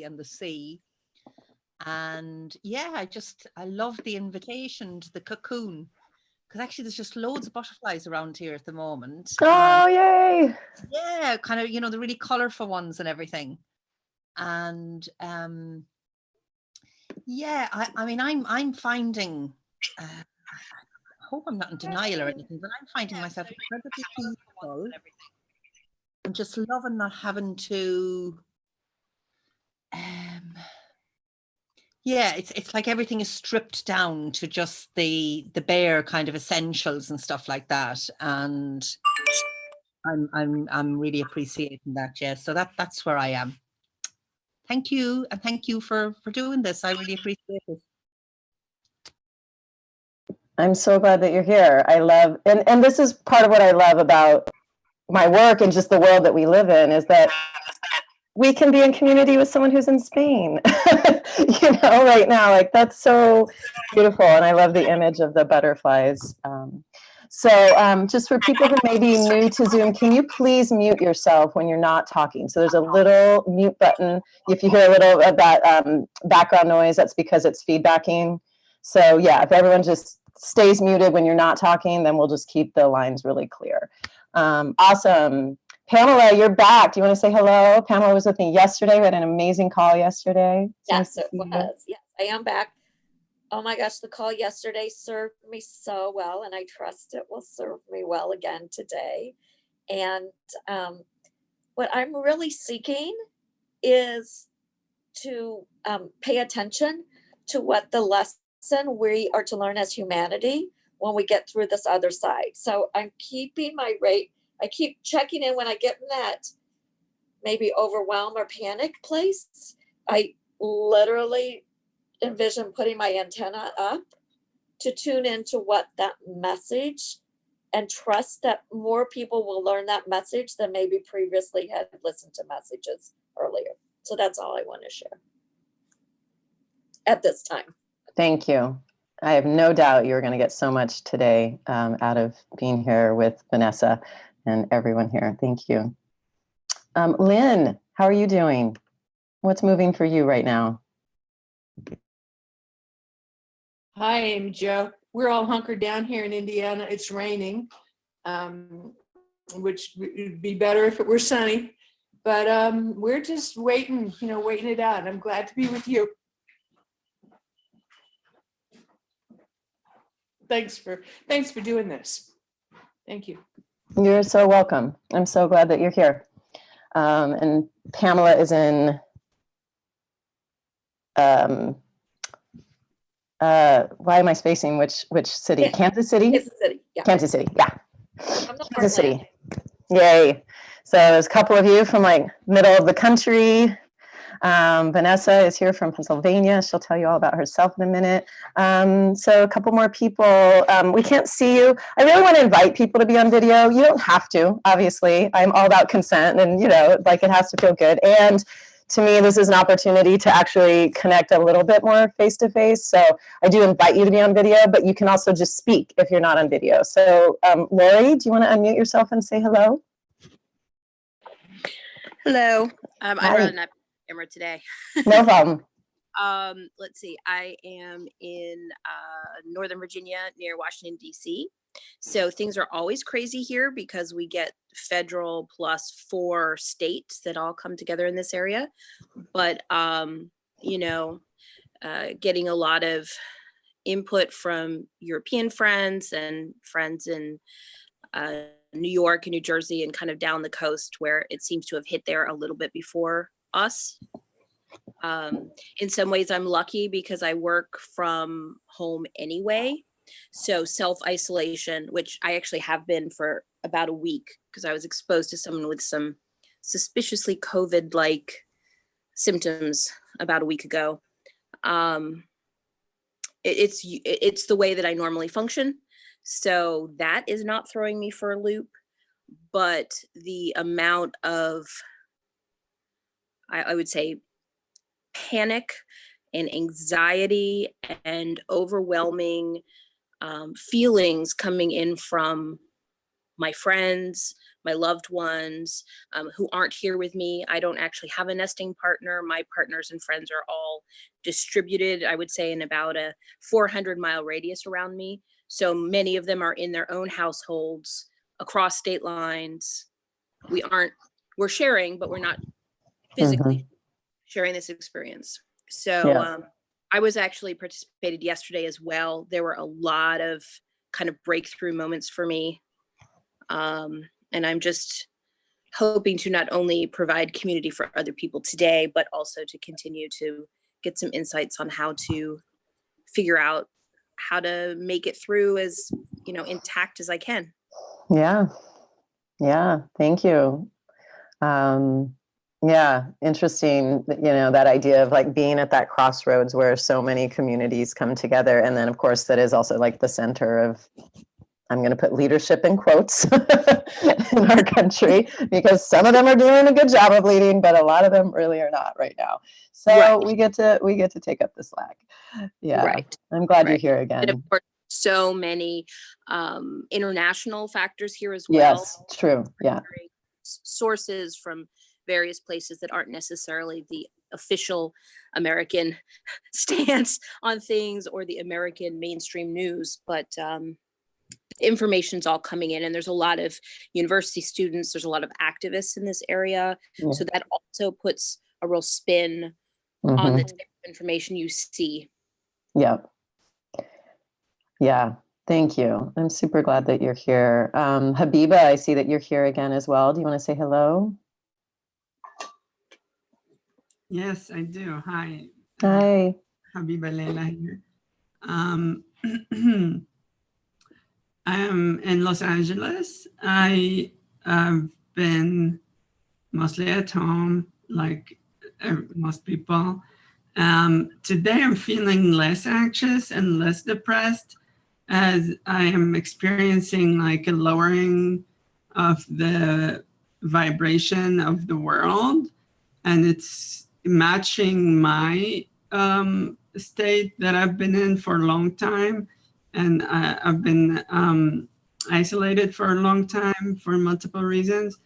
and the sea. And yeah, I love the invitation to the Cocoon, because actually there's just loads of butterflies around here at the moment. Oh, yay. Yeah, kind of, the really colorful ones and everything. And yeah, I mean, I'm finding, I hope I'm not in denial or anything, but I'm finding myself incredibly peaceful. I'm just loving not having to, yeah, it's like everything is stripped down to just the bare kind of essentials and stuff like that. And I'm really appreciating that, Jess. So that's where I am. Thank you, and thank you for doing this. I really appreciate it. I'm so glad that you're here. I love, and this is part of what I love about my work and just the world that we live in, is that we can be in community with someone who's in Spain, right now. Like, that's so beautiful. And I love the image of the butterflies. So just for people who may be new to Zoom, can you please mute yourself when you're not talking? So there's a little mute button. If you hear a little of that background noise, that's because it's feedbacking. So yeah, if everyone just stays muted when you're not talking, then we'll just keep the lines really clear. Awesome. Pamela, you're back. Do you want to say hello? Pamela was with me yesterday. We had an amazing call yesterday. Yes, it was. Yes, I am back. Oh my gosh, the call yesterday served me so well, and I trust it will serve me well again today. And what I'm really seeking is to pay attention to what the lesson we are to learn as humanity when we get through this other side. So I'm keeping my rate. I keep checking in when I get in that maybe overwhelm or panic place. I literally envision putting my antenna up to tune into what that message, and trust that more people will learn that message than maybe previously had listened to messages earlier. So that's all I want to share at this time. Thank you. I have no doubt you're going to get so much today out of being here with Vanessa and everyone here. Thank you. Lynn, how are you doing? What's moving for you right now? Hi, I'm Jo. We're all hunkered down here in Indiana. It's raining, which would be better if it were sunny. But we're just waiting, waiting it out. And I'm glad to be with you. Thanks for doing this. Thank you. You're so welcome. I'm so glad that you're here. And Pamela is in why am I spacing which city? Yeah. Kansas City? Kansas City, yeah. Kansas City, yeah. Kansas City. Yay. So there's a couple of you from like middle of the country. Vanessa is here from Pennsylvania. She'll tell you all about herself in a minute. So a couple more people. We can't see you. I really want to invite people to be on video. You don't have to, obviously. I'm all about consent, and like, it has to feel good. And to me, this is an opportunity to actually connect a little bit more face to face. So I do invite you to be on video, but you can also just speak if you're not on video. So Lori, do you want to unmute yourself and say hello? Hello. I'd rather not be camera today. No problem. Let's see. I am in Northern Virginia near Washington, D.C. So things are always crazy here because we get federal plus 4 states that all come together in this area. But, getting a lot of input from European friends and friends in New York and New Jersey and kind of down the coast, where it seems to have hit there a little bit before us. In some ways I'm lucky because I work from home anyway. So self-isolation, which I actually have been for about a week because I was exposed to someone with some suspiciously COVID-like symptoms about a week ago. It's the way that I normally function. So that is not throwing me for a loop, but the amount of, I would say, panic and anxiety and overwhelming feelings coming in from my friends, my loved ones who aren't here with me. I don't actually have a nesting partner. My partners and friends are all distributed, I would say, in about a 400-mile radius around me. So many of them are in their own households across state lines. We're sharing, but we're not physically sharing this experience. So Yeah. I was actually participated yesterday as well. There were a lot of kind of breakthrough moments for me. And I'm just hoping to not only provide community for other people today, but also to continue to get some insights on how to figure out how to make it through as, intact as I can. Yeah. Yeah. Thank you. Yeah. Interesting. That idea of like being at that crossroads where so many communities come together. And then of course that is also like the center of, I'm going to put leadership in quotes in our country, because some of them are doing a good job of leading, but a lot of them really are not right now. So Right. we get to take up the slack. Yeah. Right. I'm glad Right. you're here And again. of course, so many international factors here as well. Yes, true. Yeah. Sources from various places that aren't necessarily the official American stance on things or the American mainstream news, but information's all coming in, and there's a lot of university students, there's a lot of activists in this area. Yeah. So that also puts a real spin on the type of information you see. Yeah. Yeah. Thank you. I'm super glad that you're here. Habiba, I see that you're here again as well. Do you want to say hello? Yes, I do. Hi. Hi. Habiba Leila here. I am in Los Angeles. I have been mostly at home, like most people. Today I'm feeling less anxious and less depressed, as I am experiencing like a lowering of the vibration of the world, and it's matching my state that I've been in for a long time. And I've been isolated for a long time for multiple reasons.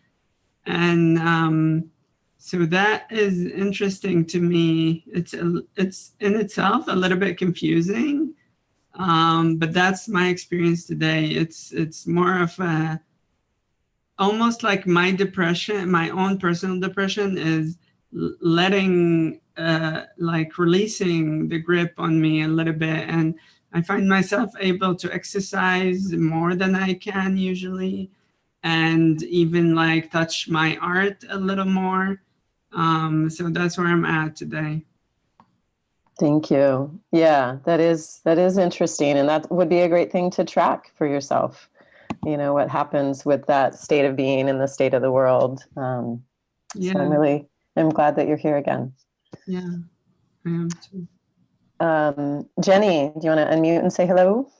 And so that is interesting to me. It's in itself a little bit confusing, but that's my experience today. It's more of a, almost like my depression, my own personal depression is letting, like releasing the grip on me a little bit. And I find myself able to exercise more than I can usually, and even like touch my art a little more. So that's where I'm at today. Thank you. Yeah, that is interesting. And that would be a great thing to track for yourself. What happens with that state of being in the state of the world. Yeah. So I'm glad that you're here again. Yeah, I am too. Jenny, do you want to unmute and say hello?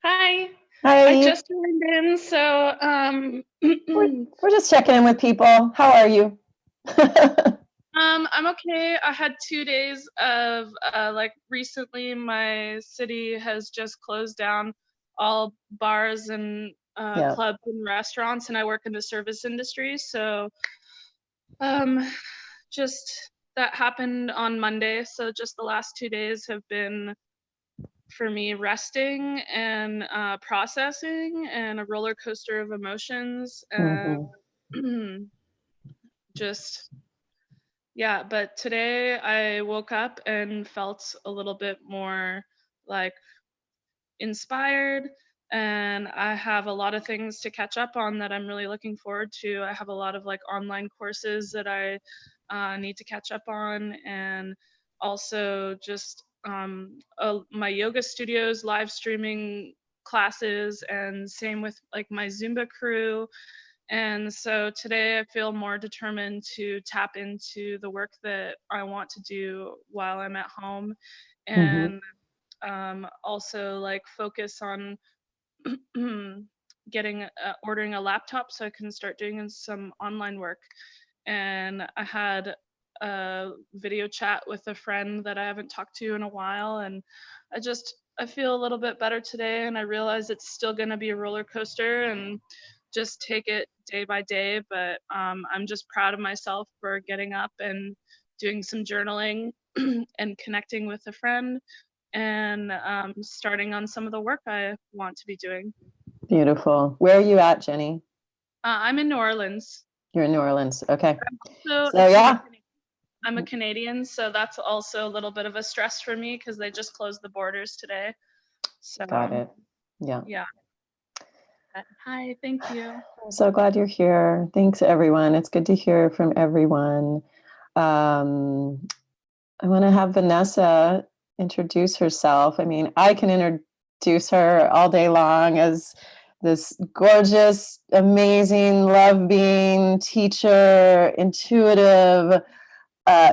Hi. Hi. I just joined in, so we're just checking in with people. How are you? I'm okay. I had 2 days of like recently my city has just closed down all bars and clubs and restaurants, and I work in the service industry, so just that happened on Monday. So just the last 2 days have been for me resting and processing and a roller coaster of emotions and just yeah. But today I woke up and felt a little bit more like inspired, and I have a lot of things to catch up on that I'm really looking forward to. I have a lot of like online courses that I need to catch up on, and also just my yoga studios live streaming classes, and same with like my Zumba crew. And so today I feel more determined to tap into the work that I want to do while I'm at home, and also like focus on ordering a laptop so I can start doing some online work. And I had a video chat with a friend that I haven't talked to in a while, and I just I feel a little bit better today, and I realize it's still going to be a roller coaster and just take it day by day. But I'm just proud of myself for getting up and doing some journaling and connecting with a friend and starting on some of the work I want to be doing. Beautiful. Where are you at, Jenny? I'm in New Orleans. You're in New Orleans. Okay. So So yeah. I'm a Canadian, so that's also a little bit of a stress for me because they just closed the borders today. So Got it. Yeah. yeah. Hi, thank you. I'm so glad you're here. Thanks, everyone. It's good to hear from everyone. I want to have Vanessa introduce herself. I mean, I can introduce her all day long as this gorgeous, amazing, love-being teacher, intuitive,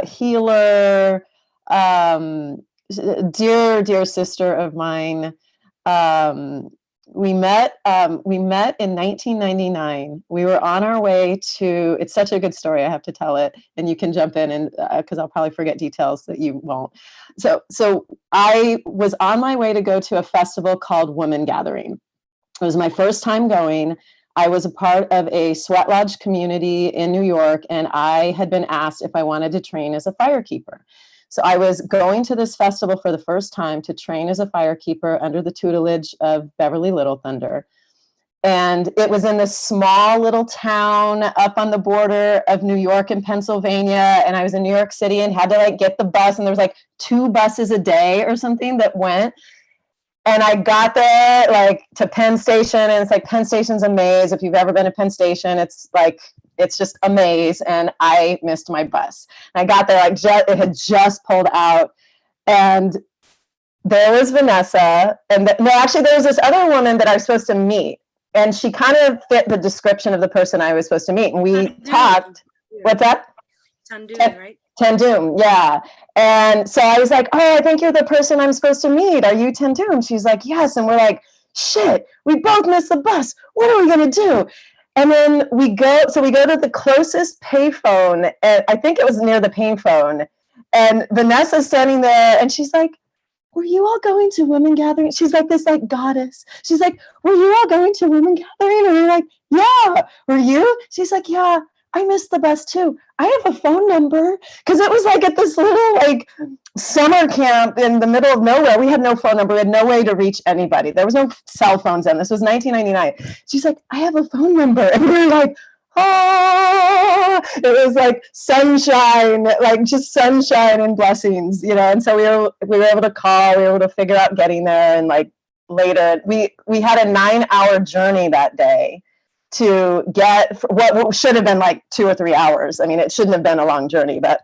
healer, dear sister of mine. We met in 1999. We were on our way to, it's such a good story, I have to tell it, and you can jump in and because I'll probably forget details that you won't. So I was on my way to go to a festival called Woman Gathering. It was my first time going. I was a part of a sweat lodge community in New York, and I had been asked if I wanted to train as a firekeeper. So I was going to this festival for the first time to train as a firekeeper under the tutelage of Beverly Little Thunder. And it was in this small little town up on the border of New York and Pennsylvania. And I was in New York City and had to like get the bus. And there was like 2 buses a day or something that went. And I got there like to Penn Station, and it's like Penn Station's a maze. If you've ever been to Penn Station, it's just a maze. And I missed my bus. And I got there like it had just pulled out, and there was Vanessa, and actually there was this other woman that I was supposed to meet, and she kind of fit the description of the person I was supposed to meet. And we talked. What's that? Tandoon, right? Tandoon, yeah. And so I was like, oh, I think you're the person I'm supposed to meet. Are you Tandoon? She's like, yes. And we're like, shit, we both missed the bus. What are we going to do? And then we go to the closest payphone. And I think it was near the payphone. And Vanessa's standing there, and she's like, were you all going to Women Gathering? She's like this like goddess. She's like, were you all going to Women Gathering? And we're like, yeah. Were you? She's like, yeah. I missed the bus too. I have a phone number, because it was like at this little like summer camp in the middle of nowhere. We had no phone number. We had no way to reach anybody. There was no cell phones then. This was 1999. She's like, I have a phone number. And we were like, oh, it was like sunshine, like just sunshine and blessings, you know? And so we were able to call, we were able to figure out getting there. And like later, we had a 9-hour journey that day to get what should have been like 2 or 3 hours. I mean, it shouldn't have been a long journey, but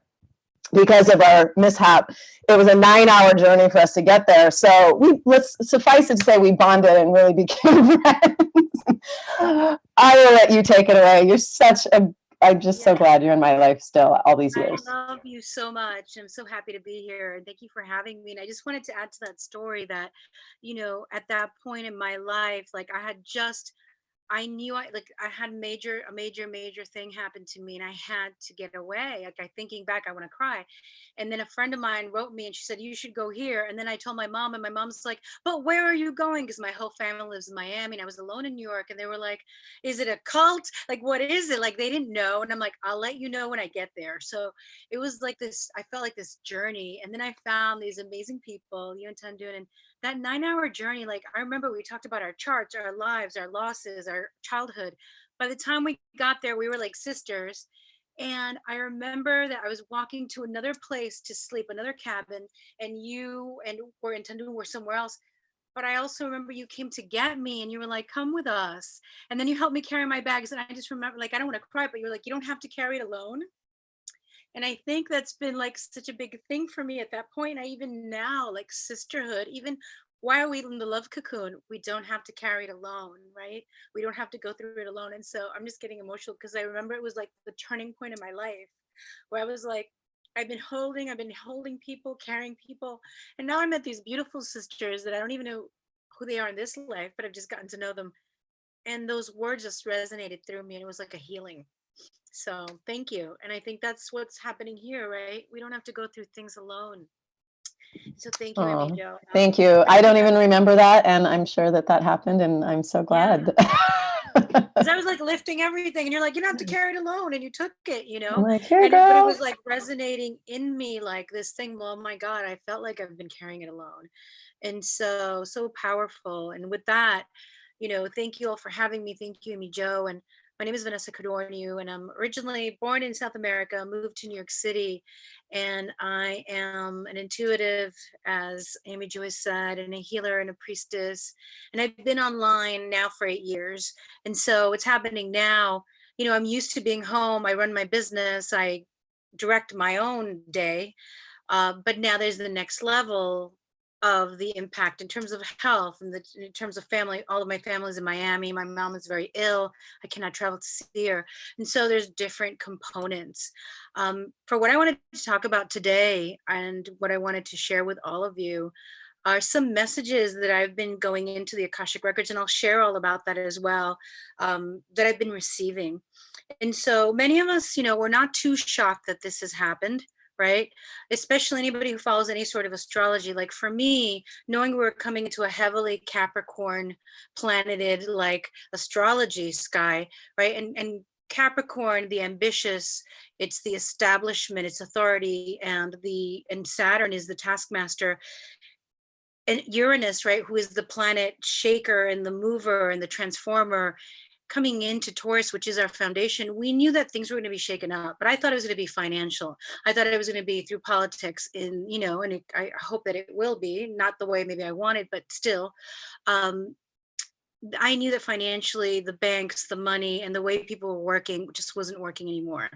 because of our mishap, it was a 9-hour journey for us to get there. So let's suffice it to say we bonded and really became friends. I will let you take it away. I'm just so glad you're in my life still all these years. I love you so much. I'm so happy to be here, and thank you for having me. And I just wanted to add to that story that, you know, at that point in my life, like I knew I had a major thing happen to me, and I had to get away. Like thinking back, I want to cry. And then a friend of mine wrote me and she said, you should go here. And then I told my mom, and my mom's like, but where are you going? Because my whole family lives in Miami and I was alone in New York. And they were like, is it a cult? Like, what is it? Like, they didn't know. And I'm like, I'll let you know when I get there. So it was like this, I felt like this journey. And then I found these amazing people, you and Tandoon, and that 9-hour journey. Like, I remember we talked about our charts, our lives, our losses, our childhood. By the time we got there, we were like sisters. And I remember that I was walking to another place to sleep, another cabin, and you and we're in Tandoon, we're somewhere else. But I also remember you came to get me and you were like, come with us. And then you helped me carry my bags. And I just remember, like, I don't want to cry, but you're like, you don't have to carry it alone. And I think that's been like such a big thing for me at that point. I even now, like sisterhood, even while we in the love cocoon, we don't have to carry it alone, right? We don't have to go through it alone. And so I'm just getting emotional because I remember it was like the turning point in my life where I was like, I've been holding people, carrying people. And now I met these beautiful sisters that I don't even know who they are in this life, but I've just gotten to know them. And those words just resonated through me, and it was like a healing. So thank you. And I think that's what's happening here, right? We don't have to go through things alone. So thank you, Amy Oh, Jo. thank you. I don't even remember that, and I'm sure that that happened, and I'm so glad. Because I was like lifting everything, and you're like, you don't have to carry it alone, and you took it, you know. I'm like, here, And but it girl. was like resonating in me, like this thing. Well, oh my God, I felt like I've been carrying it alone, and so powerful. And with that, thank you all for having me. Thank you, Amy Jo. And my name is Vanessa Codorniu, and I'm originally born in South America, moved to New York City, and I am an intuitive, as Amy Jo has said, and a healer and a priestess. And I've been online now for 8 years. And so it's happening now. I'm used to being home. I run my business. I direct my own day. But now there's the next level of the impact in terms of health and in terms of family. All of my family's in Miami. My mom is very ill. I cannot travel to see her. And so there's different components. For what I wanted to talk about today and what I wanted to share with all of you are some messages that I've been going into the Akashic Records, and I'll share all about that as well, that I've been receiving. And so many of us, we're not too shocked that this has happened, right? Especially anybody who follows any sort of astrology. Like for me, knowing we're coming into a heavily Capricorn planeted like astrology sky, right? And Capricorn, the ambitious, it's the establishment, it's authority, and Saturn is the taskmaster. And Uranus, right, who is the planet shaker and the mover and the transformer, coming into Taurus, which is our foundation, we knew that things were going to be shaken up, but I thought it was going to be financial. I thought it was going to be through politics and I hope that it will be, not the way maybe I wanted, but still, I knew that financially the banks, the money, and the way people were working just wasn't working anymore.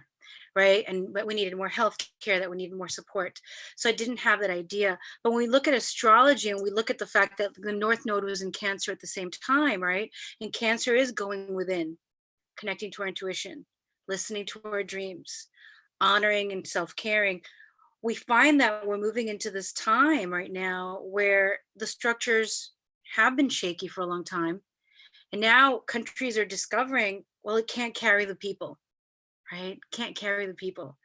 Right. But we needed more health care, that we needed more support. So I didn't have that idea. But when we look at astrology and we look at the fact that the North Node was in Cancer at the same time, right? And Cancer is going within, connecting to our intuition, listening to our dreams, honoring and self-caring. We find that we're moving into this time right now where the structures have been shaky for a long time. And now countries are discovering, well, it can't carry the people. Right? Can't carry the people.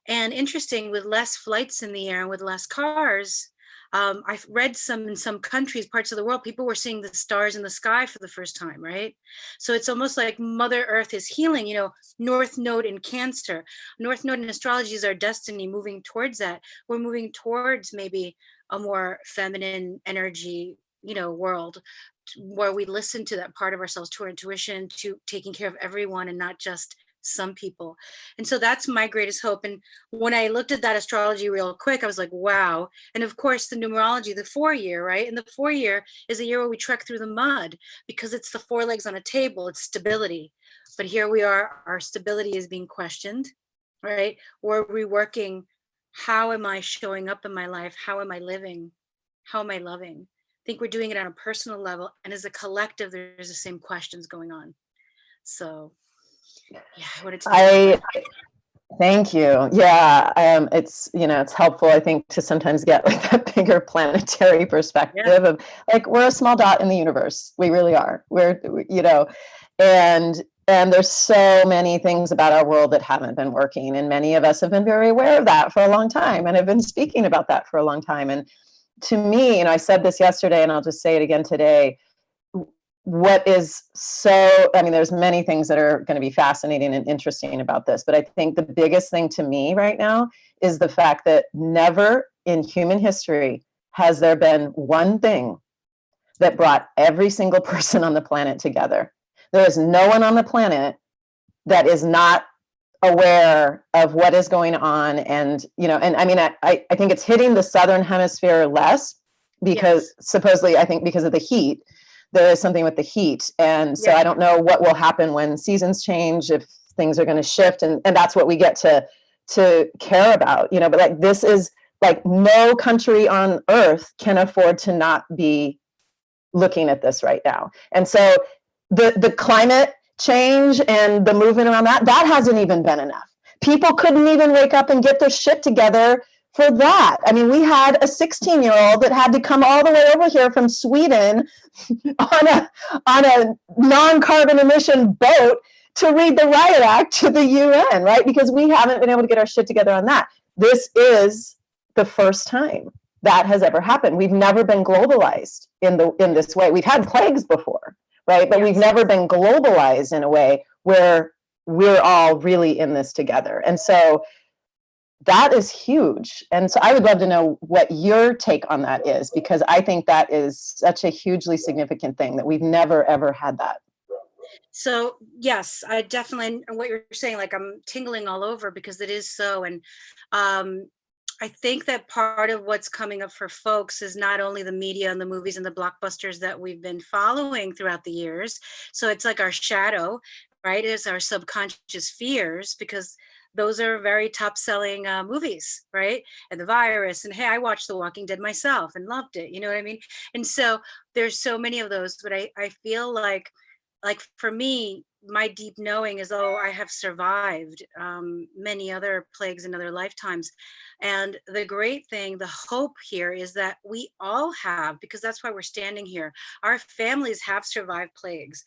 And interesting, with less flights in the air and with less cars, I've read in some countries, parts of the world, people were seeing the stars in the sky for the first time, right? So it's almost like Mother Earth is healing, North Node in Cancer. North Node in astrology is our destiny, moving towards that. We're moving towards maybe a more feminine energy, world, where we listen to that part of ourselves, to our intuition, to taking care of everyone and not just some people. And so that's my greatest hope. And when I looked at that astrology real quick, I was like, wow. And of course, the numerology, the 4-year, right? And the 4-year is a year where we trek through the mud because it's the 4 legs on a table, it's stability. But here we are, our stability is being questioned, right? We're reworking, how am I showing up in my life? How am I living? How am I loving? I think we're doing it on a personal level. And as a collective, there's the same questions going on. So yeah, I wanted to thank you. Yeah, it's it's helpful, I think, to sometimes get like that bigger planetary perspective of like, we're a small dot in the universe. We really are. And there's so many things about our world that haven't been working, and many of us have been very aware of that for a long time and have been speaking about that for a long time. And to me, I said this yesterday, and I'll just say it again today. What is there's many things that are going to be fascinating and interesting about this, but I think the biggest thing to me right now is the fact that never in human history has there been one thing that brought every single person on the planet together. There is no one on the planet that is not aware of what is going on. And, I think it's hitting the Southern Hemisphere less because supposedly, I think because of the heat. There is something with the heat. And so I don't know what will happen when seasons change, if things are going to shift. And that's what we get to care about, but like, this is like, no country on earth can afford to not be looking at this right now. And so the climate change and the movement around that hasn't even been enough. People couldn't even wake up and get their shit together for that. I mean, we had a 16-year-old that had to come all the way over here from Sweden on a non-carbon emission boat to read the Riot Act to the UN, right? Because we haven't been able to get our shit together on that. This is the first time. that has ever happened. We've never been globalized in this way. We've had plagues before, right? But we've never been globalized in a way where we're all really in this together. And so that is huge. And so I would love to know what your take on that is, because I think that is such a hugely significant thing, that we've never, ever had that. So yes, I definitely, and what you're saying, like I'm tingling all over because it is so. And I think that part of what's coming up for folks is not only the media and the movies and the blockbusters that we've been following throughout the years. So it's like our shadow, right? It's our subconscious fears, because those are very top selling movies, right? And The Virus, and hey, I watched The Walking Dead myself and loved it. You know what I mean? And so there's so many of those, but I feel like for me, my deep knowing is, oh, I have survived many other plagues in other lifetimes. And the great thing, the hope here is that we all have, because that's why we're standing here. Our families have survived plagues.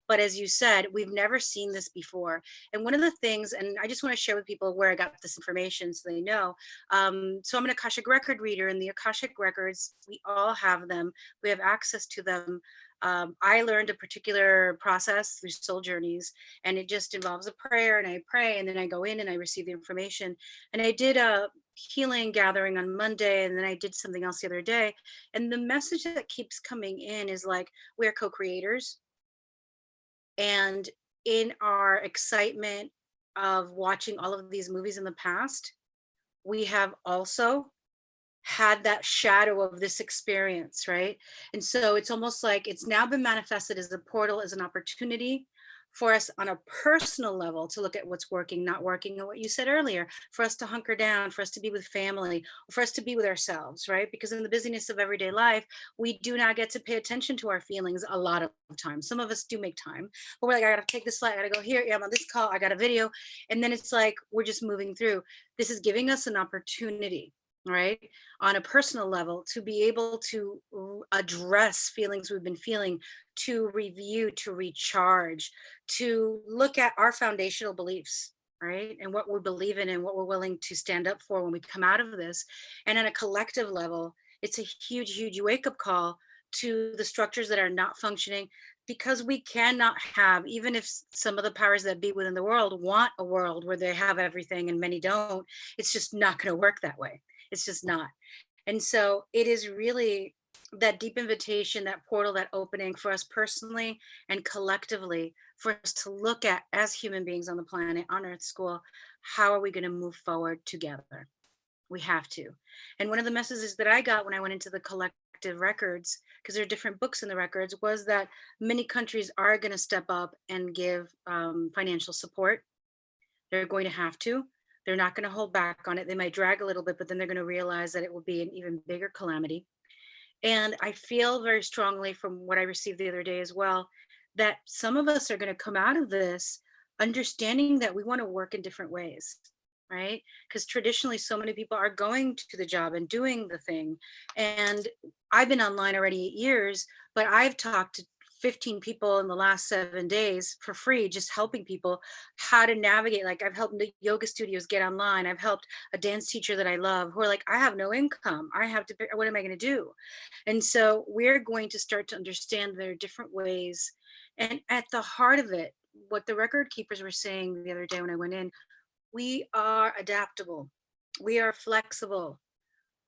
But as you said, we've never seen this before. And one of the things, and I just want to share with people where I got this information so they know. So I'm an Akashic record reader, and the Akashic records, we all have them. We have access to them. I learned a particular process through soul journeys, and it just involves a prayer, and I pray, and then I go in and I receive the information. And I did a healing gathering on Monday, and then I did something else the other day. And the message that keeps coming in is like, we're co-creators. And in our excitement of watching all of these movies in the past, we have also had that shadow of this experience, right? And so it's almost like it's now been manifested as a portal, as an opportunity for us on a personal level to look at what's working, not working, and what you said earlier, for us to hunker down, for us to be with family, for us to be with ourselves, right? Because in the busyness of everyday life, we do not get to pay attention to our feelings a lot of times. Some of us do make time, but we're like, I gotta take this flight, I gotta go here, yeah, I'm on this call, I got a video. And then it's like, we're just moving through. This is giving us an opportunity, right, on a personal level, to be able to address feelings we've been feeling, to review, to recharge, to look at our foundational beliefs, right, and what we believe in and what we're willing to stand up for when we come out of this. And on a collective level, it's a huge wake up call to the structures that are not functioning, because we cannot have, even if some of the powers that be within the world want a world where they have everything and many don't, it's just not going to work that way. It's just not. And so it is really that deep invitation, that portal, that opening for us personally and collectively, for us to look at, as human beings on the planet, on Earth School, how are we going to move forward together? We have to. And one of the messages that I got when I went into the collective records, because there are different books in the records, was that many countries are going to step up and give financial support. They're going to have to. They're not going to hold back on it. They might drag a little bit, but then they're going to realize that it will be an even bigger calamity. And I feel very strongly from what I received the other day as well, that some of us are going to come out of this understanding that we want to work in different ways, right? Because traditionally, so many people are going to the job and doing the thing. And I've been online already 8 years, but I've talked to 15 people in the last 7 days for free, just helping people how to navigate. Like, I've helped the yoga studios get online. I've helped a dance teacher that I love, who are like, I have no income. I have to, what am I going to do? And so we're going to start to understand there are different ways. And at the heart of it, what the record keepers were saying the other day when I went in, we are adaptable. We are flexible.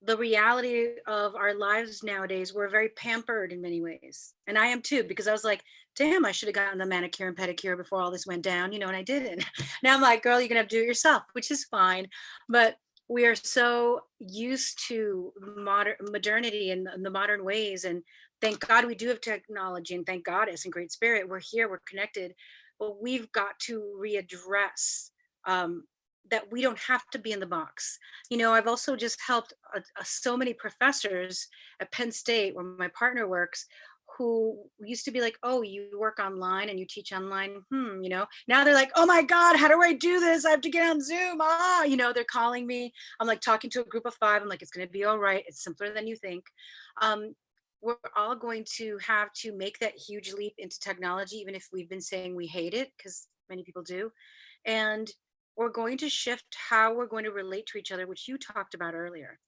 The reality of our lives nowadays, we're very pampered in many ways. And I am too, because I was like, damn, I should have gotten the manicure and pedicure before all this went down, and I didn't. Now I'm like, girl, you're gonna have to do it yourself, which is fine. But we are so used to modernity and the modern ways. And thank God we do have technology, and thank Goddess and Great Spirit. We're here, we're connected, but we've got to readdress that we don't have to be in the box. I've also just helped so many professors at Penn State, where my partner works, who used to be like, oh, you work online and you teach online. Now they're like, oh my God, how do I do this? I have to get on Zoom. They're calling me. I'm like talking to a group of 5. I'm like, it's going to be all right. It's simpler than you think. We're all going to have to make that huge leap into technology, even if we've been saying we hate it, because many people do. And we're going to shift how we're going to relate to each other, which you talked about earlier.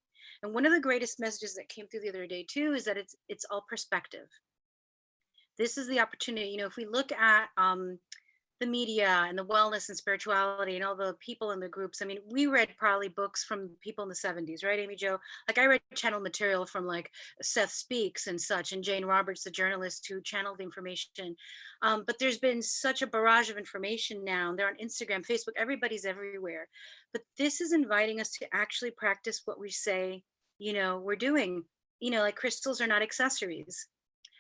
And one of the greatest messages that came through the other day too is that it's all perspective. This is the opportunity, you know, if we look at the media and the wellness and spirituality and all the people in the groups. I mean, we read probably books from people in the 70s, right, Amy Jo? Like I read channel material from like Seth Speaks and such, and Jane Roberts, the journalist who channeled the information. But there's been such a barrage of information now. They're on Instagram, Facebook, everybody's everywhere. But this is inviting us to actually practice what we say, you know, we're doing. You know, like crystals are not accessories.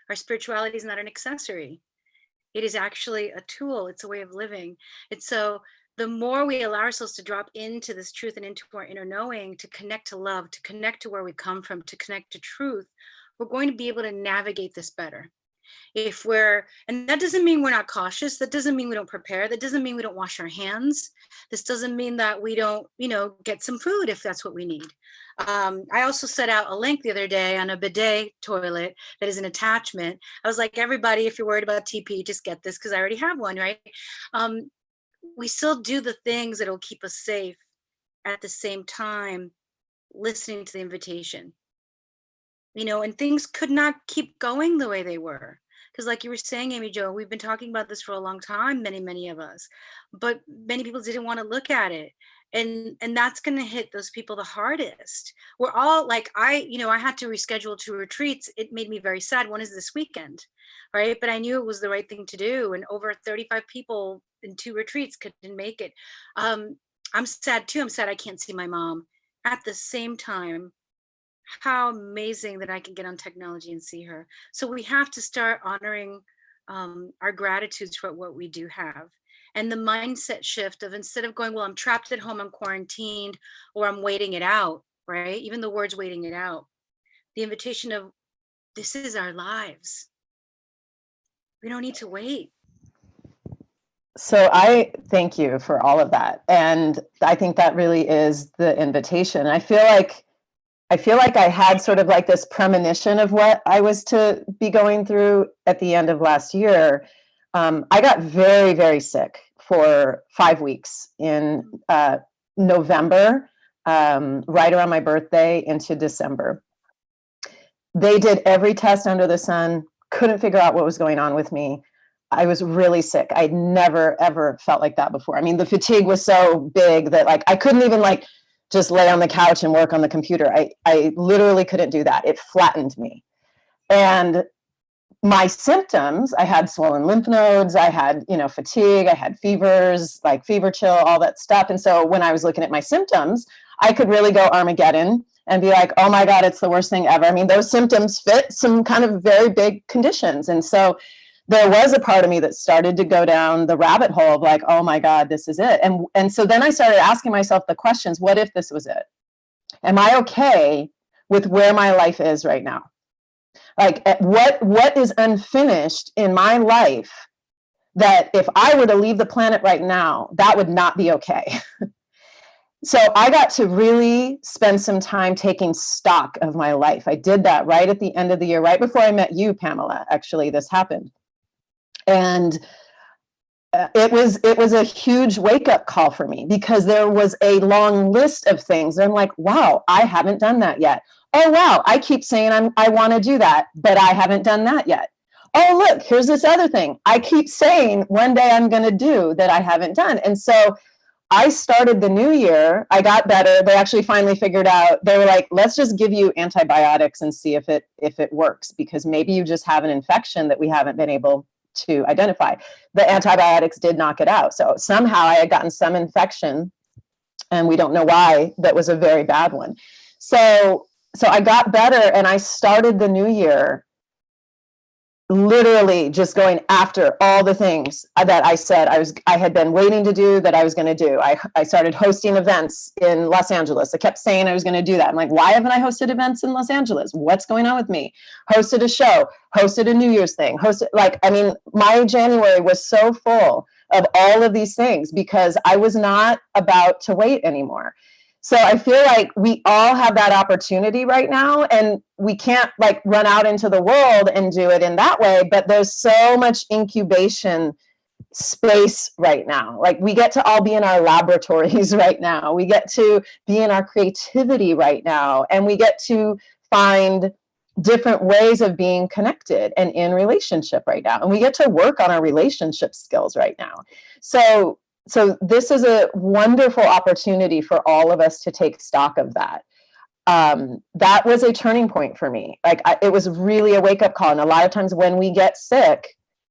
Our spirituality is not an accessory. It is actually a tool. It's a way of living. And so the more we allow ourselves to drop into this truth and into our inner knowing, to connect to love, to connect to where we come from, to connect to truth, we're going to be able to navigate this better. And that doesn't mean we're not cautious. That doesn't mean we don't prepare. That doesn't mean we don't wash our hands. This doesn't mean that we don't, you know, get some food if that's what we need. I also set out a link the other day on a bidet toilet that is an attachment. I was like, everybody, if you're worried about TP, just get this because I already have one, right? We still do the things that will keep us safe at the same time, listening to the invitation. You know, and things could not keep going the way they were. Because like you were saying, Amy Jo, we've been talking about this for a long time, many of us, but many people didn't want to look at it. And that's going to hit those people the hardest. We're all like, I had to reschedule 2 retreats. It made me very sad. One is this weekend, right? But I knew it was the right thing to do. And over 35 people in 2 retreats couldn't make it. I'm sad too. I'm sad I can't see my mom. At the same time, how amazing that I can get on technology and see her. So we have to start honoring our gratitudes for what we do have. And the mindset shift of instead of going, well, I'm trapped at home, I'm quarantined, or I'm waiting it out, right? Even the words waiting it out. The invitation of this is our lives. We don't need to wait. So I thank you for all of that. And I think that really is the invitation. I feel like I had sort of like this premonition of what I was to be going through at the end of last year. I got very, very sick for 5 weeks in November, right around my birthday into December. They did every test under the sun, couldn't figure out what was going on with me. I was really sick. I'd never, ever felt like that before. I mean, the fatigue was so big that like I couldn't even like just lay on the couch and work on the computer. I literally couldn't do that. It flattened me. And my symptoms, I had swollen lymph nodes, I had, fatigue, I had fevers, like fever chill, all that stuff. And so when I was looking at my symptoms, I could really go Armageddon and be like, oh my God, it's the worst thing ever. I mean, those symptoms fit some kind of very big conditions. And so there was a part of me that started to go down the rabbit hole of like, oh my God, this is it. And so then I started asking myself the questions, what if this was it? Am I okay with where my life is right now? Like what is unfinished in my life that if I were to leave the planet right now, that would not be okay. So I got to really spend some time taking stock of my life. I did that right at the end of the year, right before I met you, Pamela. Actually, this happened. And it was a huge wake-up call for me because there was a long list of things. I'm like, wow, I haven't done that yet. Oh, wow, I keep saying I want to do that, but I haven't done that yet. Oh, look, here's this other thing I keep saying one day I'm going to do that I haven't done. And so I started the new year. I got better. They actually finally figured out, they were like, let's just give you antibiotics and see if it works, because maybe you just have an infection that we haven't been able to identify. The antibiotics did knock it out. So somehow I had gotten some infection and we don't know why. That was a very bad one. So I got better and I started the new year literally just going after all the things that I said I had been waiting to do that I was going to do. I started hosting events in Los Angeles. I kept saying I was going to do that. I'm like, why haven't I hosted events in Los Angeles? What's going on with me? Hosted a show, hosted a New Year's thing, my January was so full of all of these things because I was not about to wait anymore. So I feel like we all have that opportunity right now, and we can't like run out into the world and do it in that way, but there's so much incubation space right now. Like we get to all be in our laboratories right now. We get to be in our creativity right now. And we get to find different ways of being connected and in relationship right now. And we get to work on our relationship skills right now. So this is a wonderful opportunity for all of us to take stock of that. That was a turning point for me. Like it was really a wake-up call. And a lot of times when we get sick,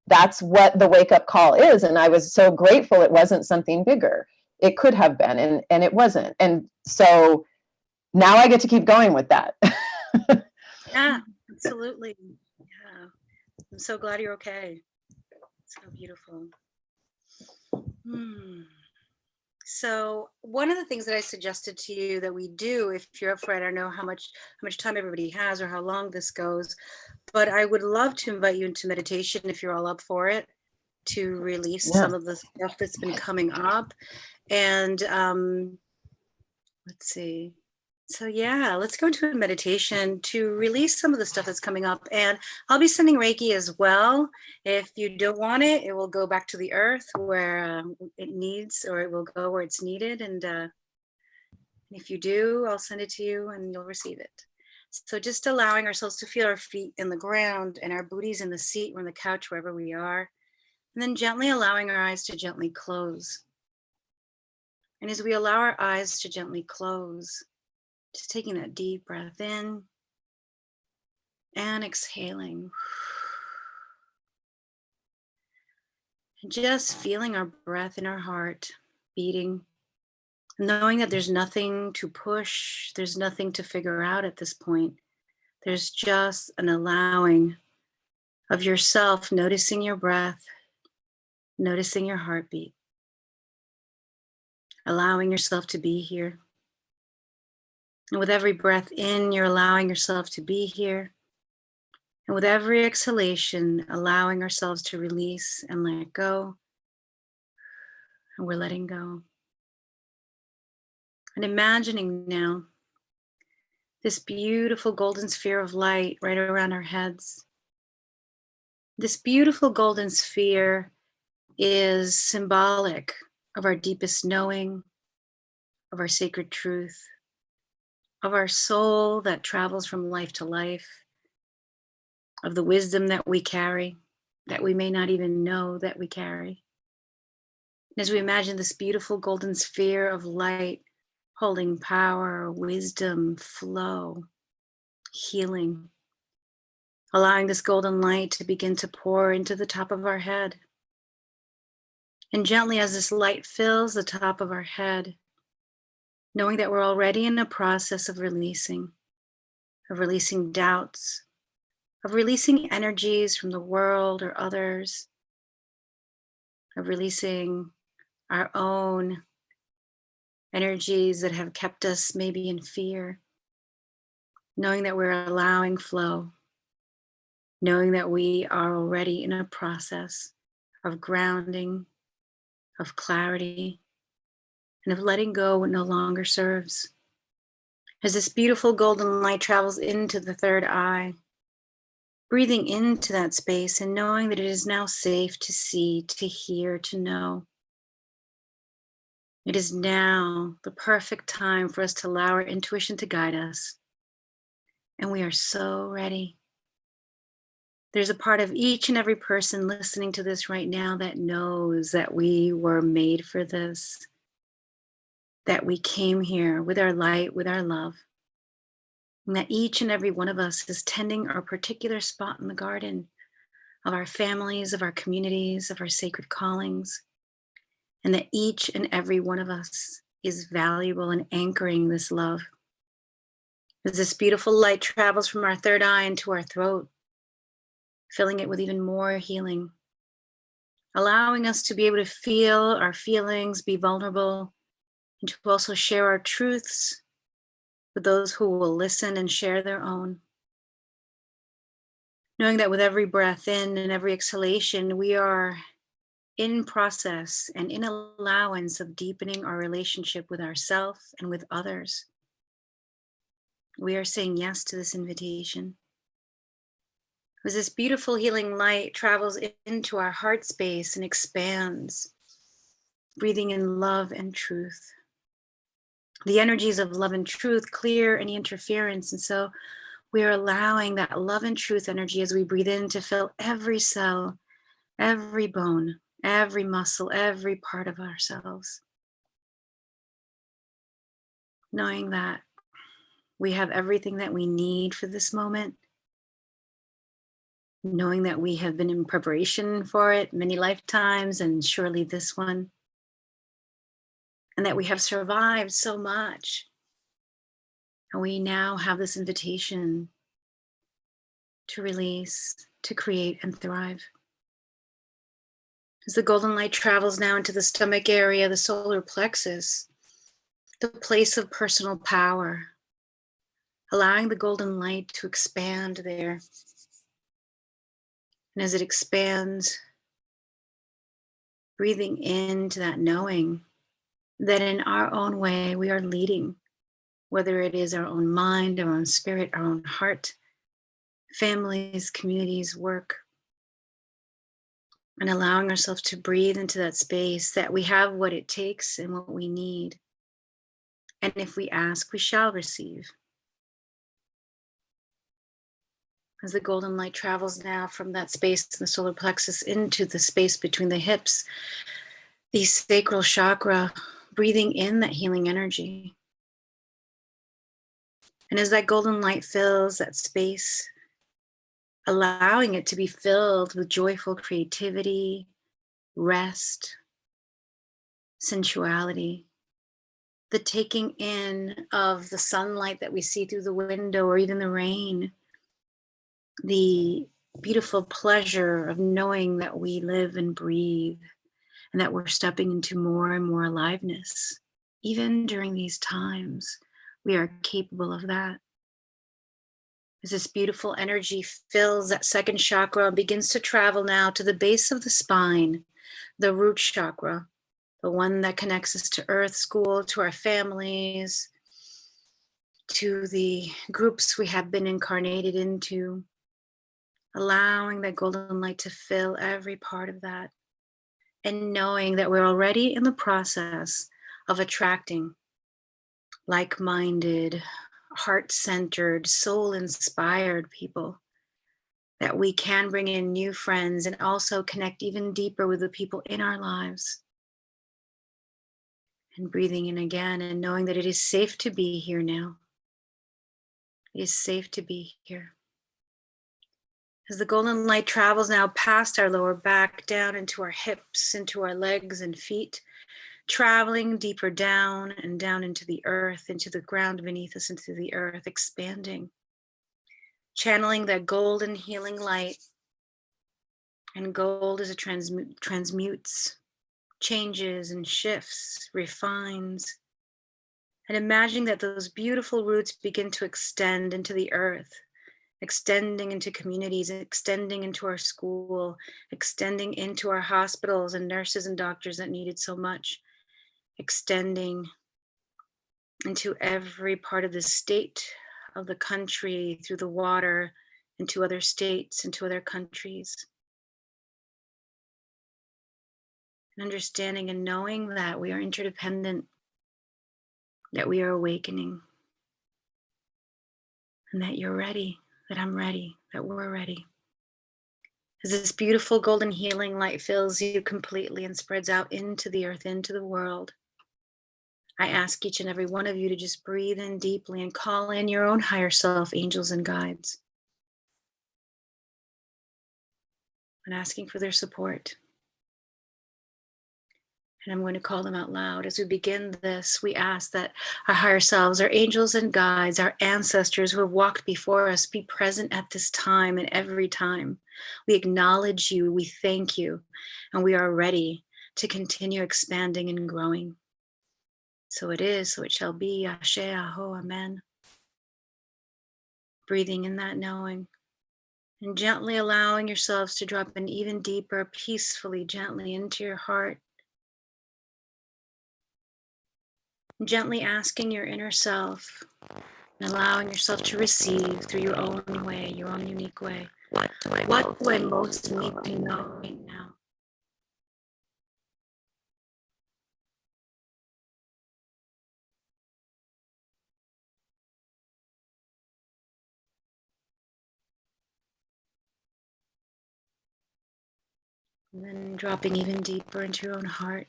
that's what the wake-up call is. And I was so grateful it wasn't something bigger. It could have been, and it wasn't. And so now I get to keep going with that. Yeah, absolutely. Yeah. I'm so glad you're okay. So beautiful. So one of the things that I suggested to you that we do, if you're up for it, I don't know how much time everybody has or how long this goes, but I would love to invite you into meditation if you're all up for it, to release some of the stuff that's been coming up. And let's see. So yeah, let's go into a meditation to release some of the stuff that's coming up. And I'll be sending Reiki as well. If you don't want it, it will go back to the earth where it needs, or it will go where it's needed. And if you do, I'll send it to you and you'll receive it. So just allowing ourselves to feel our feet in the ground and our booties in the seat or on the couch, wherever we are. And then gently allowing our eyes to gently close. And as we allow our eyes to gently close, just taking that deep breath in and exhaling. And just feeling our breath in our heart beating, knowing that there's nothing to push, there's nothing to figure out at this point. There's just an allowing of yourself, noticing your breath, noticing your heartbeat, allowing yourself to be here. And with every breath in, you're allowing yourself to be here. And with every exhalation, allowing ourselves to release and let go. And we're letting go. And imagining now this beautiful golden sphere of light right around our heads. This beautiful golden sphere is symbolic of our deepest knowing, of our sacred truth, of our soul that travels from life to life, of the wisdom that we carry, that we may not even know that we carry. And as we imagine this beautiful golden sphere of light holding power, wisdom, flow, healing, allowing this golden light to begin to pour into the top of our head. And gently as this light fills the top of our head, knowing that we're already in a process of releasing doubts, of releasing energies from the world or others, of releasing our own energies that have kept us maybe in fear, knowing that we're allowing flow, knowing that we are already in a process of grounding, of clarity, and of letting go what no longer serves. As this beautiful golden light travels into the third eye, breathing into that space and knowing that it is now safe to see, to hear, to know. It is now the perfect time for us to allow our intuition to guide us. And we are so ready. There's a part of each and every person listening to this right now that knows that we were made for this, that we came here with our light, with our love, and that each and every one of us is tending our particular spot in the garden of our families, of our communities, of our sacred callings, and that each and every one of us is valuable in anchoring this love. As this beautiful light travels from our third eye into our throat, filling it with even more healing, allowing us to be able to feel our feelings, be vulnerable, and to also share our truths with those who will listen and share their own. Knowing that with every breath in and every exhalation, we are in process and in allowance of deepening our relationship with ourselves and with others. We are saying yes to this invitation As this beautiful healing light travels into our heart space and expands, breathing in love and truth. The energies of love and truth clear any interference. And so we are allowing that love and truth energy as we breathe in to fill every cell, every bone, every muscle, every part of ourselves. Knowing that we have everything that we need for this moment. Knowing that we have been in preparation for it many lifetimes and surely this one. And that we have survived so much. And we now have this invitation to release, to create and thrive. As the golden light travels now into the stomach area, the solar plexus, the place of personal power, allowing the golden light to expand there. And as it expands, breathing into that knowing that in our own way we are leading, whether it is our own mind, our own spirit, our own heart, families, communities, work, and allowing ourselves to breathe into that space that we have what it takes and what we need. And if we ask, we shall receive. As the golden light travels now from that space in the solar plexus into the space between the hips, the sacral chakra, breathing in that healing energy. And as that golden light fills that space, allowing it to be filled with joyful creativity, rest, sensuality, the taking in of the sunlight that we see through the window or even the rain, the beautiful pleasure of knowing that we live and breathe and that we're stepping into more and more aliveness. Even during these times, we are capable of that. As this beautiful energy fills that second chakra and begins to travel now to the base of the spine, the root chakra, the one that connects us to earth, school, to our families, to the groups we have been incarnated into, allowing that golden light to fill every part of that, and knowing that we're already in the process of attracting like-minded, heart-centered, soul-inspired people, that we can bring in new friends and also connect even deeper with the people in our lives. And breathing in again and knowing that it is safe to be here now. It is safe to be here. As the golden light travels now past our lower back, down into our hips, into our legs and feet, traveling deeper down and down into the earth, into the ground beneath us, into the earth, expanding, channeling that golden healing light. And gold as it transmutes, changes and shifts, refines, and imagining that those beautiful roots begin to extend into the earth, extending into communities, extending into our school, extending into our hospitals and nurses and doctors that need it so much, extending into every part of the state of the country, through the water, into other states, into other countries. And understanding and knowing that we are interdependent, that we are awakening, and that you're ready, that I'm ready, that we're ready. As this beautiful golden healing light fills you completely and spreads out into the earth, into the world, I ask each and every one of you to just breathe in deeply and call in your own higher self, angels and guides, and asking for their support. And I'm going to call them out loud. As we begin this, we ask that our higher selves, our angels and guides, our ancestors who have walked before us, be present at this time and every time. We acknowledge you, we thank you, and we are ready to continue expanding and growing. So it is, so it shall be. Ashe, aho, amen. Breathing in that knowing, and gently allowing yourselves to drop in even deeper, peacefully, gently into your heart. Gently asking your inner self and allowing yourself to receive through your own way, your own unique way. What do I most need to know right now? And then dropping even deeper into your own heart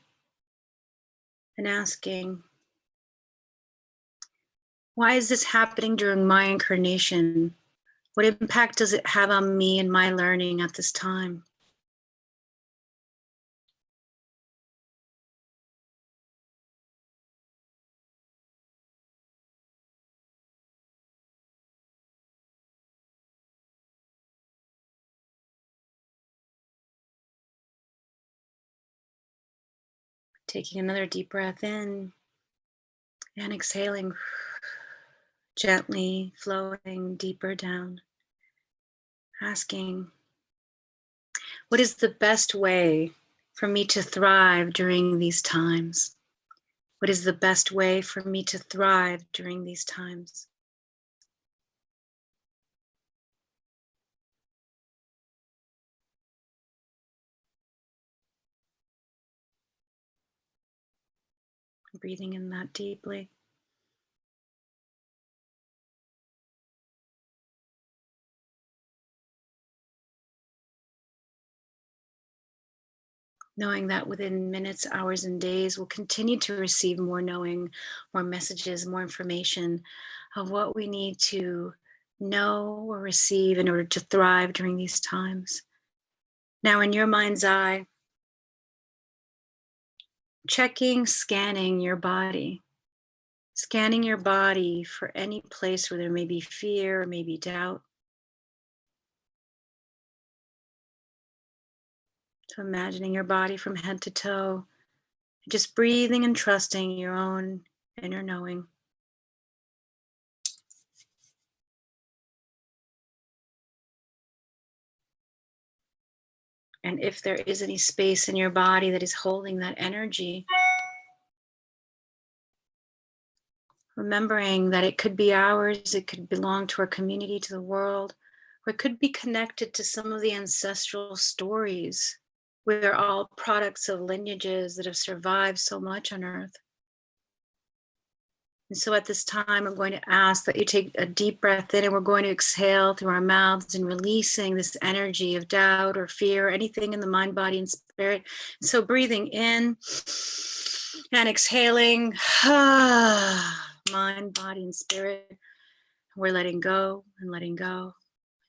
and asking, why is this happening during my incarnation? What impact does it have on me and my learning at this time? Taking another deep breath in and exhaling, gently flowing deeper down. Asking, what is the best way for me to thrive during these times? What is the best way for me to thrive during these times? Breathing in that deeply. Knowing that within minutes, hours, and days, we'll continue to receive more knowing, more messages, more information of what we need to know or receive in order to thrive during these times. Now, in your mind's eye, scanning your body for any place where there may be fear or maybe doubt. So imagining your body from head to toe, just breathing and trusting your own inner knowing. And if there is any space in your body that is holding that energy, remembering that it could be ours, it could belong to our community, to the world, or it could be connected to some of the ancestral stories. We're all products of lineages that have survived so much on Earth. And so at this time, I'm going to ask that you take a deep breath in, and we're going to exhale through our mouths and releasing this energy of doubt or fear, or anything in the mind, body, and spirit. So breathing in and exhaling, mind, body, and spirit. We're letting go and letting go,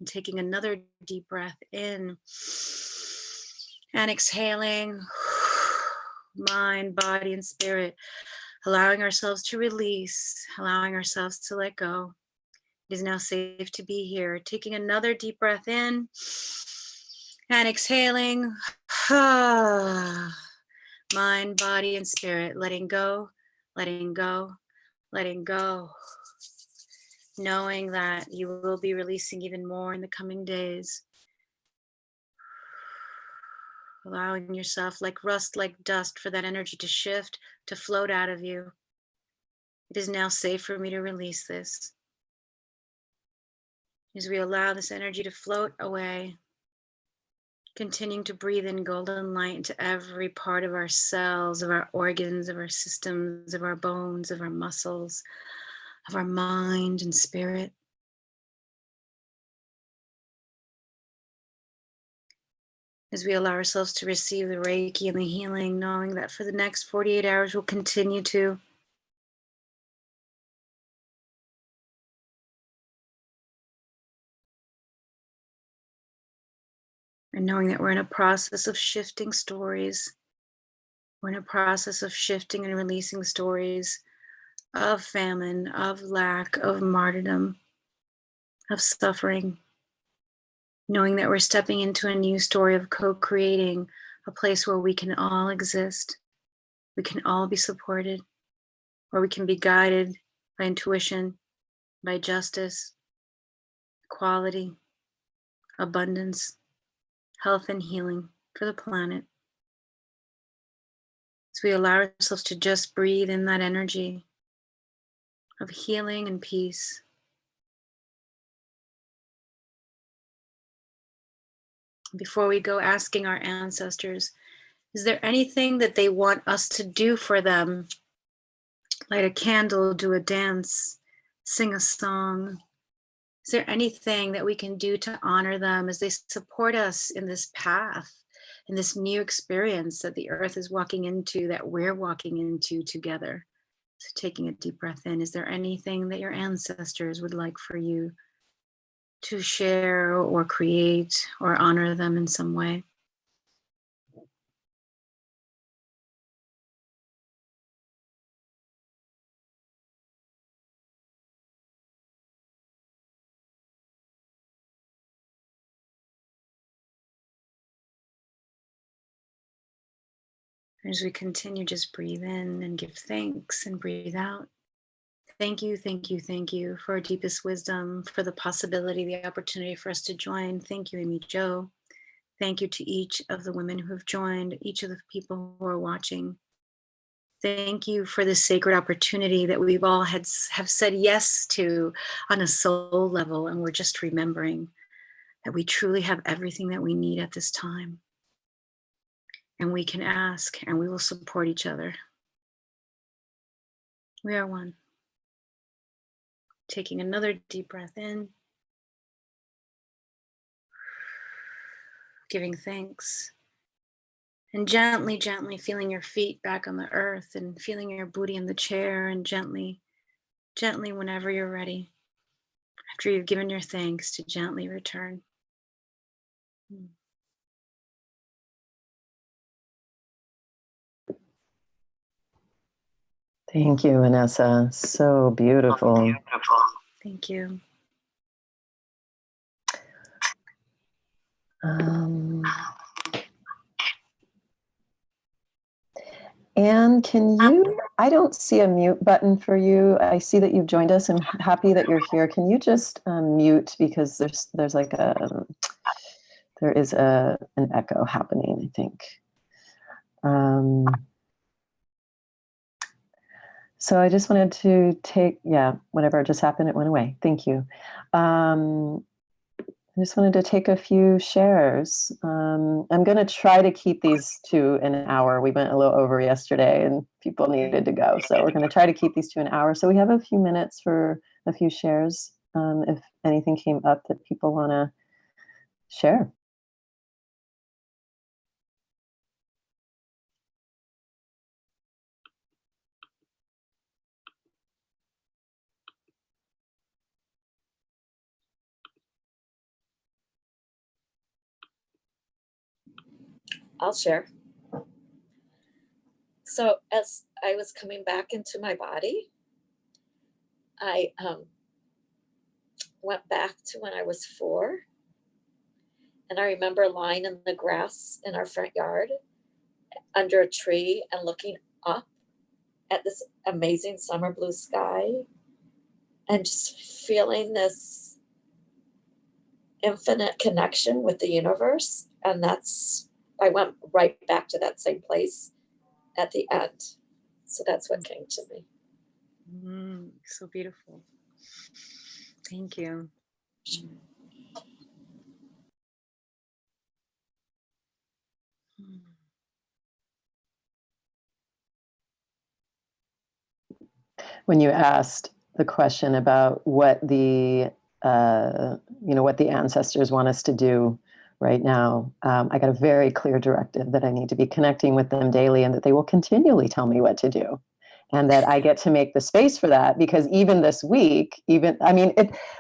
and taking another deep breath in and exhaling, mind, body, and spirit. Allowing ourselves to release, allowing ourselves to let go. It is now safe to be here. Taking another deep breath in and exhaling. Mind, body, and spirit. Letting go, letting go, letting go. Knowing that you will be releasing even more in the coming days. Allowing yourself, like rust, like dust, for that energy to shift, to float out of you. It is now safe for me to release this. As we allow this energy to float away, continuing to breathe in golden light into every part of our cells, of our organs, of our systems, of our bones, of our muscles, of our mind and spirit. As we allow ourselves to receive the Reiki and the healing, knowing that for the next 48 hours, we'll continue to. And knowing that we're in a process of shifting stories. We're in a process of shifting and releasing stories of famine, of lack, of martyrdom, of suffering. Knowing that we're stepping into a new story of co-creating a place where we can all exist, we can all be supported, where we can be guided by intuition, by justice, equality, abundance, health, and healing for the planet. As we allow ourselves to just breathe in that energy of healing and peace. Before we go, asking our ancestors, is there anything that they want us to do for them? Light a candle, do a dance, sing a song. Is there anything that we can do to honor them as they support us in this path, in this new experience that the earth is walking into, that we're walking into together? So taking a deep breath in, is there anything that your ancestors would like for you to share or create or honor them in some way? As we continue, just breathe in and give thanks and breathe out. Thank you, thank you, thank you for our deepest wisdom, for the possibility, the opportunity for us to join. Thank you, Amy Jo. Thank you to each of the women who have joined, each of the people who are watching. Thank you for this sacred opportunity that we've all have said yes to on a soul level, and we're just remembering that we truly have everything that we need at this time. And we can ask, and we will support each other. We are one. Taking another deep breath in. Giving thanks. And gently, gently feeling your feet back on the earth and feeling your booty in the chair, and gently, gently whenever you're ready, after you've given your thanks, to gently return. Thank you, Vanessa. So beautiful. Thank you. Anne, can you, I don't see a mute button for you. I see that you've joined us. I'm happy that you're here. Can you just mute, because there's like there is an echo happening, I think. So I just wanted to take, whatever just happened, it went away. Thank you. I just wanted to take a few shares. I'm going to try to keep these to an hour. We went a little over yesterday and people needed to go. So we're going to try to keep these to an hour. So we have a few minutes for a few shares. If anything came up that people want to share. I'll share. So as I was coming back into my body, I went back to when I was 4. And I remember lying in the grass in our front yard under a tree and looking up at this amazing summer blue sky and just feeling this infinite connection with the universe. And I went right back to that same place at the end. So that's what came to me. So beautiful. Thank you. When you asked the question about what the what the ancestors want us to do right now, I got a very clear directive that I need to be connecting with them daily, and that they will continually tell me what to do, and that I get to make the space for that. Because even this week,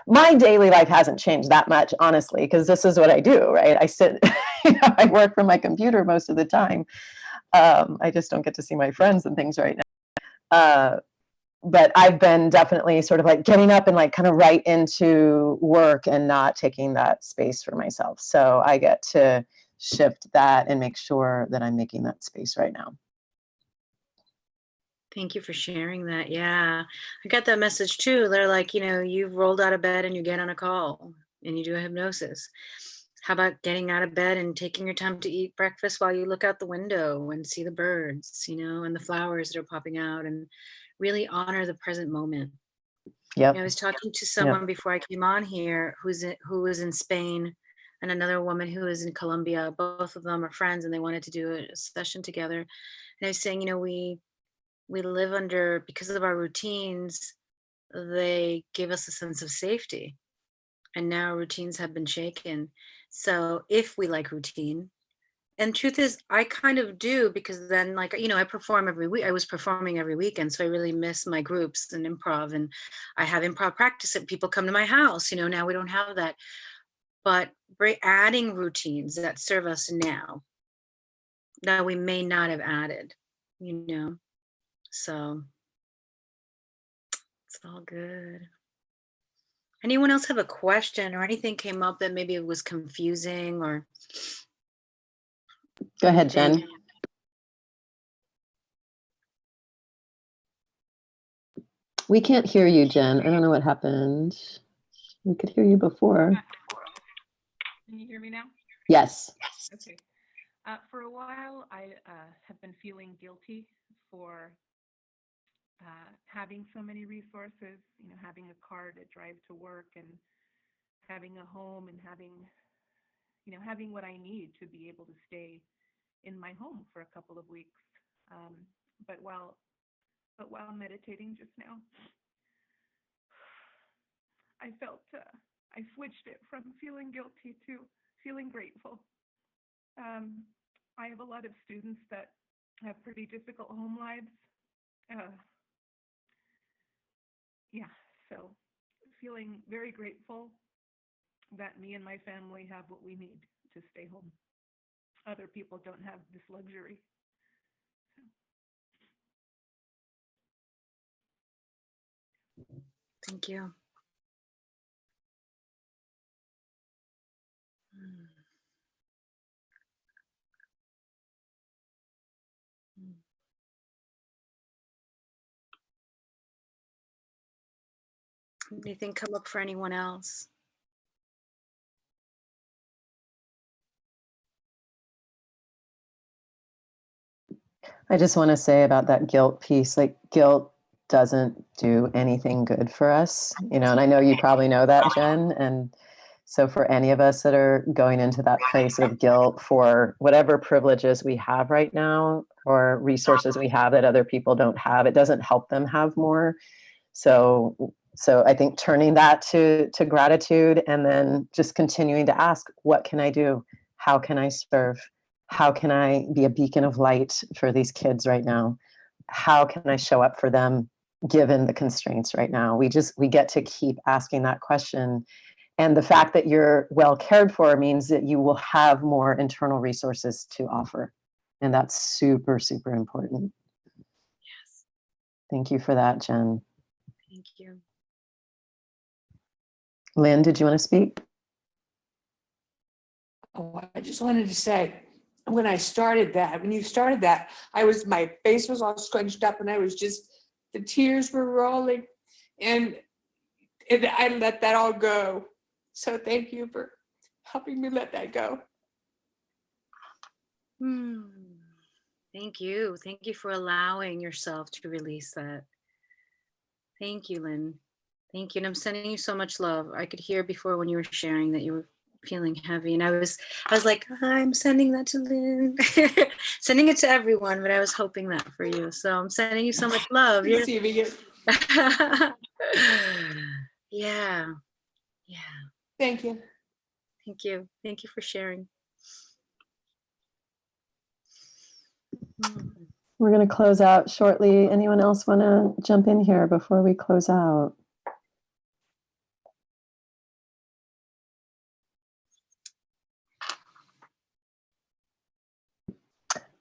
my daily life hasn't changed that much, honestly, because this is what I do, right? I sit, I work from my computer most of the time. I just don't get to see my friends and things right now. But I've been definitely sort of like getting up and like kind of right into work and not taking that space for myself. So I get to shift that and make sure that I'm making that space right now. Thank you for sharing that. Yeah, I got that message too. They're like, you've rolled out of bed and you get on a call and you do a hypnosis. How about getting out of bed and taking your time to eat breakfast while you look out the window and see the birds, and the flowers that are popping out, and really honor the present moment. Yep. I was talking to someone before I came on here who was in Spain and another woman who is in Colombia. Both of them are friends and they wanted to do a session together. And I was saying, we live under, because of our routines, they give us a sense of safety. And now routines have been shaken. So if we like routine, and truth is, I kind of do, because then, like, I perform every week. I was performing every weekend, so I really miss my groups and improv. And I have improv practice and people come to my house. Now we don't have that. But adding routines that serve us now that we may not have added, so it's all good. Anyone else have a question or anything came up that maybe it was confusing or? Go ahead, Jen. We can't hear you, Jen. I don't know what happened. We could hear you before. Can you hear me now? Yes. Okay. For a while, I have been feeling guilty for having so many resources, having a car to drive to work and having a home and having what I need to be able to stay in my home for a couple of weeks. But while meditating just now, I felt I switched it from feeling guilty to feeling grateful. I have a lot of students that have pretty difficult home lives. So feeling very grateful that me and my family have what we need to stay home. Other people don't have this luxury. Thank you. Anything come up for anyone else? I just want to say about that guilt piece, like guilt doesn't do anything good for us, and I know you probably know that, Jen. And so for any of us that are going into that place of guilt for whatever privileges we have right now or resources we have that other people don't have, it doesn't help them have more. So I think turning that to gratitude and then just continuing to ask, what can I do? How can I serve? How can I be a beacon of light for these kids right now? How can I show up for them given the constraints right now? We get to keep asking that question. And the fact that you're well cared for means that you will have more internal resources to offer. And that's super, super important. Yes. Thank you for that, Jen. Thank you. Lynn, did you want to speak? Oh, I just wanted to say, when you started that, my face was all scrunched up and the tears were rolling and I let that all go. So thank you for helping me let that go. Thank you. Thank you for allowing yourself to release that. Thank you, Lynn. Thank you. And I'm sending you so much love. I could hear before when you were sharing that you were feeling heavy. And I was like, I'm sending that to Lynn. Sending it to everyone, but I was hoping that for you. So I'm sending you so much love. You're receiving it. Yeah. Thank you. Thank you. Thank you for sharing. We're going to close out shortly. Anyone else want to jump in here before we close out?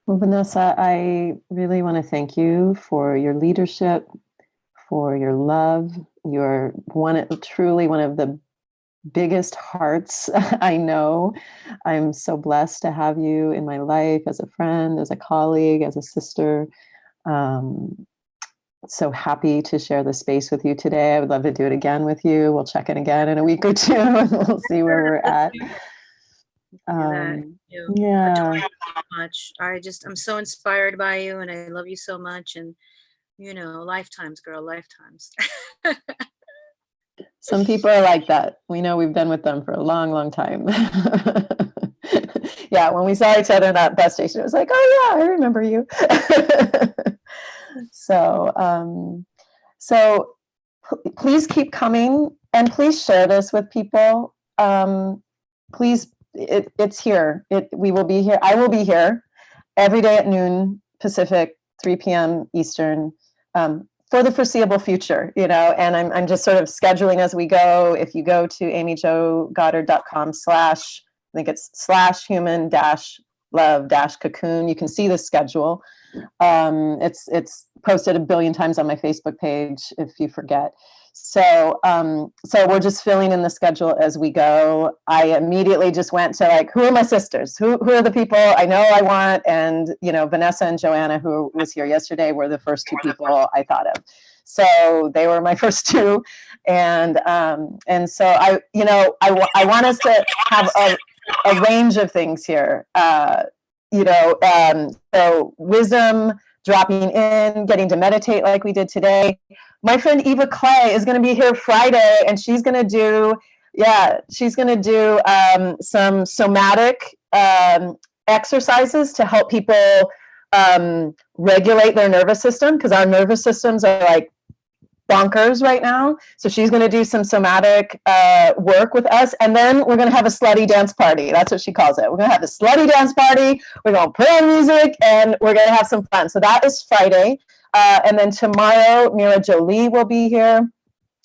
Well, Vanessa, I really want to thank you for your leadership, for your love. You're truly one of the biggest hearts I know. I'm so blessed to have you in my life as a friend, as a colleague, as a sister. So happy to share the space with you today. I would love to do it again with you. We'll check in again in a week or two and we'll see where we're at. Yeah. So much. I'm so inspired by you and I love you so much. And lifetimes, girl, lifetimes. Some people are like that. We know, we've been with them for a long, long time. Yeah, when we saw each other in that bus station, it was like, oh yeah, I remember you. So, please keep coming, and please share this with people. Please, it's here. We will be here. I will be here every day at noon Pacific, 3 p.m. Eastern, for the foreseeable future, you know, and I'm just sort of scheduling as we go. If you go to amyjogoddard.com/ I think it's /human-love-cocoon, you can see the schedule. It's posted a billion times on my Facebook page, if you forget. So we're just filling in the schedule as we go. I immediately just went to like, who are my sisters? Who are the people I know I want? And, you know, Vanessa and Joanna, who was here yesterday, were the first two people I thought of. So they were my first two. And so I want us to have a range of things here. So wisdom, dropping in, getting to meditate like we did today. My friend Eva Clay is going to be here Friday, and she's going to do some somatic exercises to help people regulate their nervous system, because our nervous systems are like bonkers right now. So she's going to do some somatic work with us, and then we're going to have a slutty dance party. That's what she calls it. We're going to have a slutty dance party. We're going to put on music, and we're going to have some fun. So that is Friday. And then tomorrow, Mira Jolie will be here.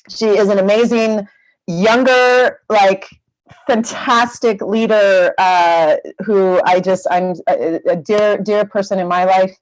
She is an amazing, younger, like, fantastic leader who I'm a dear person in my life.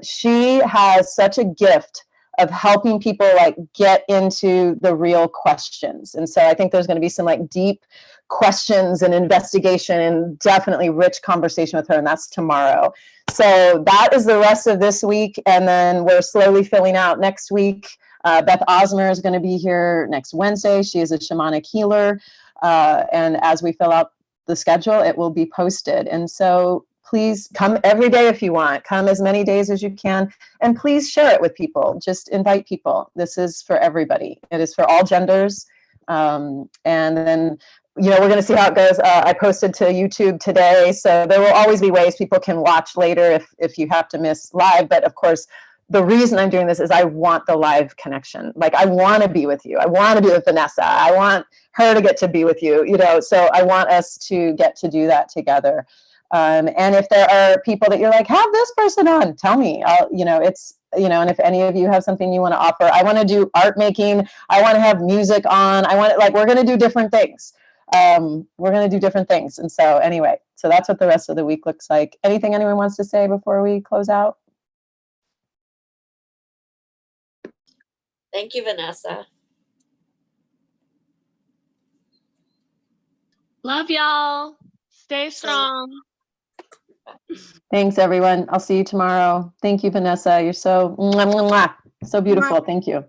She has such a gift of helping people like get into the real questions. And so I think there's going to be some like deep questions and investigation, and definitely rich conversation with her. And that's tomorrow. So that is the rest of this week. And then we're slowly filling out next week. Beth Osmer is going to be here next Wednesday. She is a shamanic healer. And as we fill out the schedule, it will be posted. And so please come every day if you want. Come as many days as you can. And please share it with people. Just invite people. This is for everybody. It is for all genders. And then, you know, we're going to see how it goes. I posted to YouTube today, so there will always be ways people can watch later if you have to miss live. But of course, the reason I'm doing this is I want the live connection. Like, I want to be with you. I want to be with Vanessa. I want her to get to be with you, you know, so I want us to get to do that together. And if there are people that you're like, have this person on, tell me. And if any of you have something you want to offer, I want to do art making. I want to have music on. We're going to do different things. And so anyway, so that's what the rest of the week looks like. Anything anyone wants to say before we close out? Thank you, Vanessa. Love y'all. Stay strong. Thanks, everyone. I'll see you tomorrow. Thank you, Vanessa. You're so beautiful. Thank you.